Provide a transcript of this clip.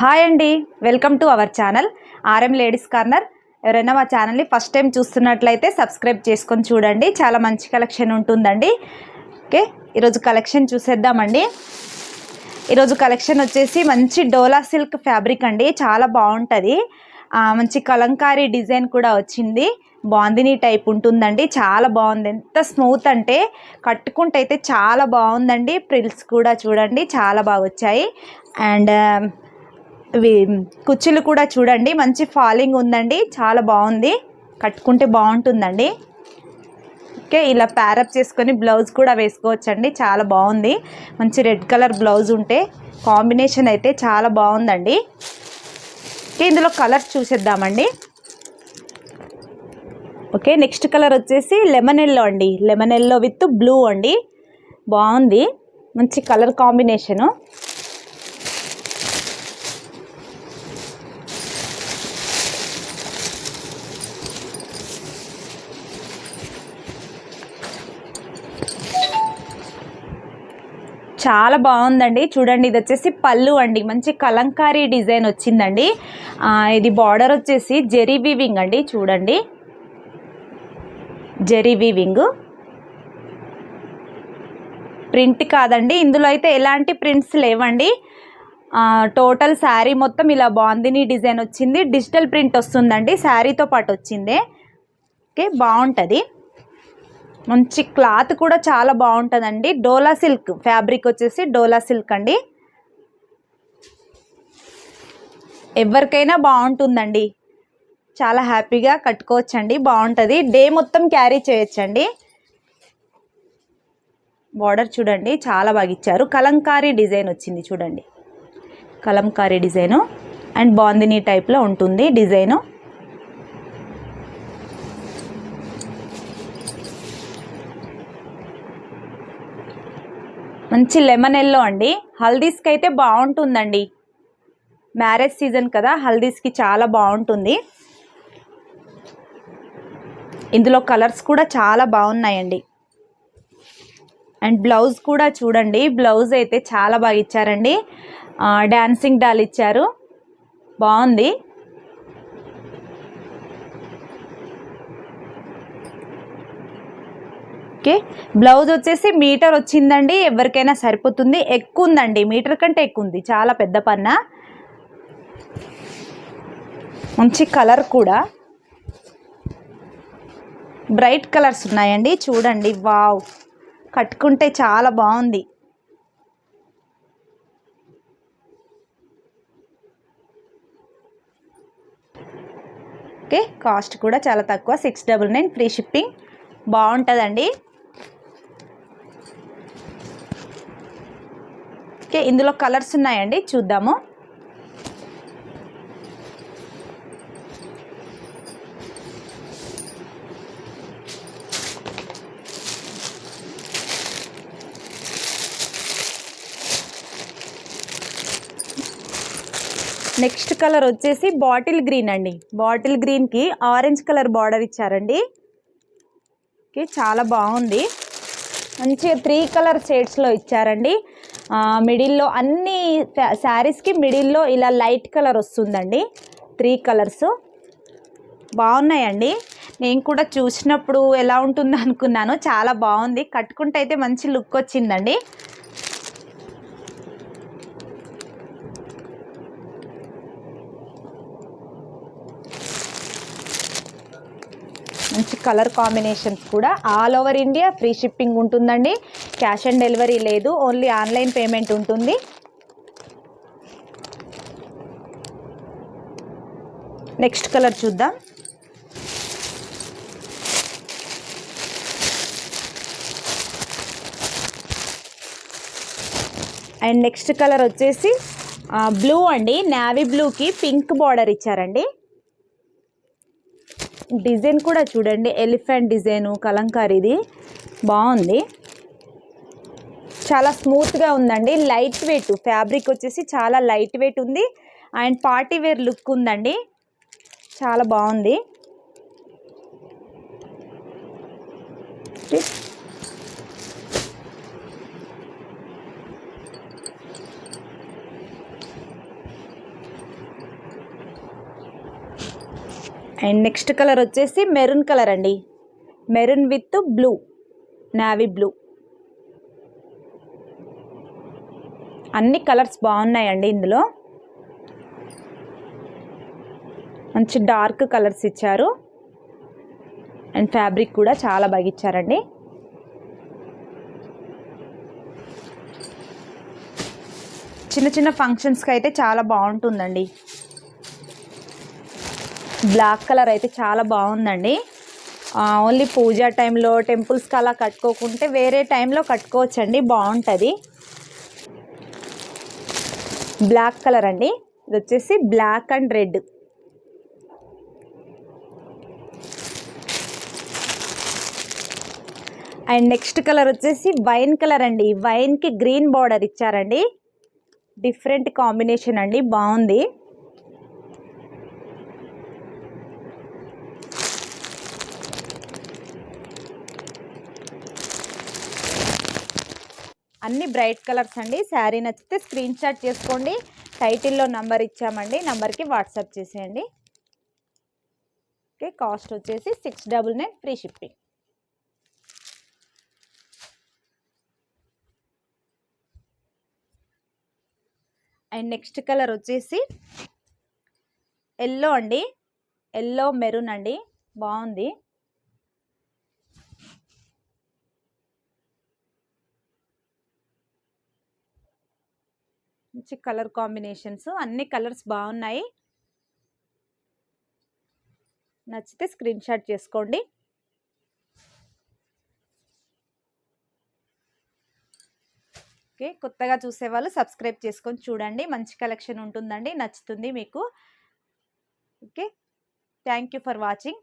Hi అండి, welcome to our channel RM ladies corner. ఎవరైనా మా ఛానల్ని ఫస్ట్ టైం చూస్తున్నట్లయితే సబ్స్క్రైబ్ చేసుకొని చూడండి. చాలా మంచి కలెక్షన్ ఉంటుందండి. ఓకే, ఈరోజు కలెక్షన్ చూసేద్దామండి. ఈరోజు కలెక్షన్ వచ్చేసి మంచి డోలా సిల్క్ ఫ్యాబ్రిక్ అండి. చాలా బాగుంటుంది. మంచి కలంకారీ డిజైన్ కూడా వచ్చింది. బాందిని టైప్ ఉంటుందండి. చాలా బాగుంది. ఎంత స్మూత్ అంటే కట్టుకుంటే అయితే చాలా బాగుందండి. ప్రిల్స్ కూడా చూడండి చాలా బాగా వచ్చాయి. అండ్ ఇవి కుచ్చులు కూడా చూడండి మంచి ఫాలింగ్ ఉందండి. చాలా బాగుంది, కట్టుకుంటే బాగుంటుందండి. ఓకే, ఇలా ప్యారప్ చేసుకొని బ్లౌజ్ కూడా వేసుకోవచ్చండి. చాలా బాగుంది. మంచి రెడ్ కలర్ బ్లౌజ్ ఉంటే కాంబినేషన్ అయితే చాలా బాగుందండి. ఓకే, ఇందులో కలర్స్ చూసేద్దామండి. ఓకే, నెక్స్ట్ కలర్ వచ్చేసి లెమన్ ఎల్లో అండి. లెమన్ ఎల్లో విత్ బ్లూ అండి. బాగుంది, మంచి కలర్ కాంబినేషను. చాలా బాగుందండి. చూడండి, ఇది వచ్చేసి పళ్ళు అండి. మంచి కలంకారీ డిజైన్ వచ్చిందండి. ఇది బార్డర్ వచ్చేసి జెరీ వీవింగ్ అండి. చూడండి, జెరీ వీవింగ్, ప్రింట్ కాదండి. ఇందులో అయితే ఎలాంటి ప్రింట్స్ లేవండి. టోటల్ శారీ మొత్తం ఇలా బాందిని డిజైన్ వచ్చింది. డిజిటల్ ప్రింట్ వస్తుందండి, శారీతో పాటు వచ్చిందే. ఓకే, బాగుంటుంది. మంచి క్లాత్ కూడా చాలా బాగుంటుందండి. డోలా సిల్క్ ఫ్యాబ్రిక్ వచ్చేసి డోలా సిల్క్ అండి. ఎవరికైనా బాగుంటుందండి. చాలా హ్యాపీగా కట్టుకోవచ్చండి. బాగుంటుంది. డే మొత్తం క్యారీ చేయొచ్చండి. బార్డర్ చూడండి చాలా బాగా ఇచ్చారు. కలంకారీ డిజైన్ వచ్చింది చూడండి. కలంకారీ డిజైను అండ్ బాందిని టైప్లో ఉంటుంది డిజైను. మంచి లెమన్ ఎల్లో అండి. హల్దీస్కి అయితే బాగుంటుందండి. మ్యారేజ్ సీజన్ కదా, హల్దీస్కి చాలా బాగుంటుంది. ఇందులో కలర్స్ కూడా చాలా బాగున్నాయండి. అండ్ బ్లౌజ్ కూడా చూడండి. బ్లౌజ్ అయితే చాలా బాగా ఇచ్చారండి. డాన్సింగ్ డాల్ ఇచ్చారు. బాగుంది. ఓకే, బ్లౌజ్ వచ్చేసి మీటర్ వచ్చిందండి. ఎవరికైనా సరిపోతుంది. ఎక్కువ ఉందండి, మీటర్ కంటే ఎక్కువ ఉంది. చాలా పెద్ద పన్న. మంచి కలర్ కూడా బ్రైట్ కలర్స్ ఉన్నాయండి. చూడండి, వావ్, కట్టుకుంటే చాలా బాగుంది. ఓకే, కాస్ట్ కూడా చాలా తక్కువ, 699 ఫ్రీ షిప్పింగ్. బాగుంటుందండి. ఓకే, ఇందులో కలర్స్ ఉన్నాయండి, చూద్దాము. నెక్స్ట్ కలర్ వచ్చేసి బాటిల్ గ్రీన్ అండి. బాటిల్ గ్రీన్కి ఆరెంజ్ కలర్ బార్డర్ ఇచ్చారండి. ఓకే, చాలా బాగుంది. మంచిగా 3 కలర్ షేడ్స్లో ఇచ్చారండి. మిడిల్లో అన్ని శారీస్కి మిడిల్లో ఇలా లైట్ కలర్ వస్తుందండి. 3 కలర్స్ బాగున్నాయండి. నేను కూడా చూసినప్పుడు ఎలా ఉంటుందో అనుకున్నాను. చాలా బాగుంది. కట్టుకుంటే అయితే మంచి లుక్ వచ్చిందండి. మంచి కలర్ కాంబినేషన్స్ కూడా. All over India free shipping ఉంటుందండి. క్యాష్ ఆన్ డెలివరీ లేదు, ఓన్లీ ఆన్లైన్ పేమెంట్ ఉంటుంది. నెక్స్ట్ కలర్ చూద్దాం. అండ్ నెక్స్ట్ కలర్ వచ్చేసి బ్లూ అండి. నేవీ బ్లూకి పింక్ బార్డర్ ఇచ్చారండి. డిజైన్ కూడా చూడండి, ఎలిఫెంట్ డిజైను కలంకారీది. బాగుంది, చాలా స్మూత్గా ఉందండి. లైట్ వెయిట్ ఫ్యాబ్రిక్ వచ్చేసి చాలా లైట్ వెయిట్ ఉంది. అండ్ పార్టీ వేర్ లుక్ ఉందండి. చాలా బాగుంది. అండ్ నెక్స్ట్ కలర్ వచ్చేసి మెరూన్ కలర్ అండి, maroon with blue, navy blue. అన్ని కలర్స్ బాగున్నాయండి. ఇందులో మంచి డార్క్ కలర్స్ ఇచ్చారు అండ్ ఫ్యాబ్రిక్ కూడా చాలా బాగా ఇచ్చారండి. చిన్న చిన్న ఫంక్షన్స్కి అయితే చాలా బాగుంటుందండి. బ్లాక్ కలర్ అయితే చాలా బాగుందండి. ఓన్లీ పూజా టైంలో టెంపుల్స్కి అలా కట్టుకోకుంటే వేరే టైంలో కట్టుకోవచ్చండి, బాగుంటుంది. బ్లాక్ కలర్ అండి, ఇది వచ్చేసి black and red. And next colour వచ్చేసి వైన్ కలర్ అండి, వైన్కి గ్రీన్ బార్డర్ ఇచ్చారండి. డిఫరెంట్ కాంబినేషన్ అండి, బాగుంది. అన్ని బ్రైట్ కలర్స్ అండి. శారీ నచ్చితే స్క్రీన్ షాట్ చేసుకోండి. టైటిల్లో నంబర్ ఇచ్చామండి, నంబర్కి వాట్సాప్ చేసేయండి. ఓకే, కాస్ట్ వచ్చేసి 699 free shipping. And next colour వచ్చేసి ఎల్లో అండి, ఎల్లో మెరూన్ అండి, బాగుంది. మంచి కలర్ కాంబినేషన్స్, అన్ని కలర్స్ బాగున్నాయి. నచ్చితే స్క్రీన్ షాట్ చేసుకోండి. ఓకే, కొత్తగా చూసేవాళ్ళు సబ్స్క్రైబ్ చేసుకొని చూడండి. మంచి కలెక్షన్ ఉంటుందండి, నచ్చుతుంది మీకు. Okay, thank you for watching.